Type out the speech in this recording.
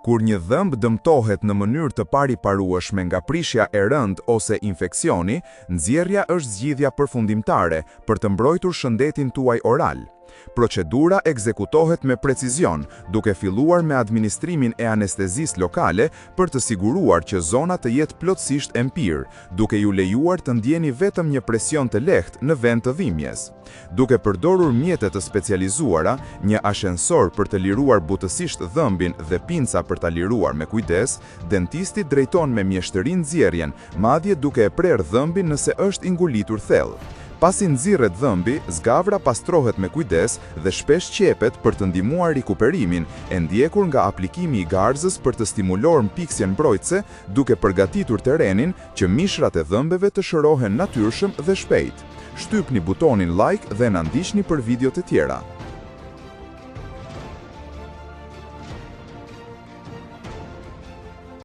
Kur një dhëmb dëmtohet në mënyrë të pariparueshme nga prishja e rëndë ose infeksioni, nxjerrja është zgjidhja përfundimtare për të mbrojtur shëndetin tuaj oral. Procedura ekzekutohet me precizion, duke filluar me administrimin e anestezisë lokale për të siguruar që zona të jetë plotësisht empir, duke ju lejuar të ndjeni vetëm një presion të lehtë në vend të dhimbjes. Duke përdorur mjete të specializuara, një ashensor për të liruar butësisht dhëmbin dhe pinca për ta liruar me kujdes, dentisti drejton me mjeshtëri nxjerrjen, madje duke e prerë dhëmbin nëse është i ngulitur thellë. Pasi nxirret dhëmbi, zgavra pastrohet me kujdes dhe shpesh qepet për të ndihmuar rikuperimin, e ndjekur nga aplikimi i garzës për të stimuluar mpiksjen mbrojtëse, duke përgatitur terrenin që mishrat e dhëmbeve të shërohen natyrshëm dhe shpejt. Shtypni butonin like dhe na ndiqni për videot e tjera.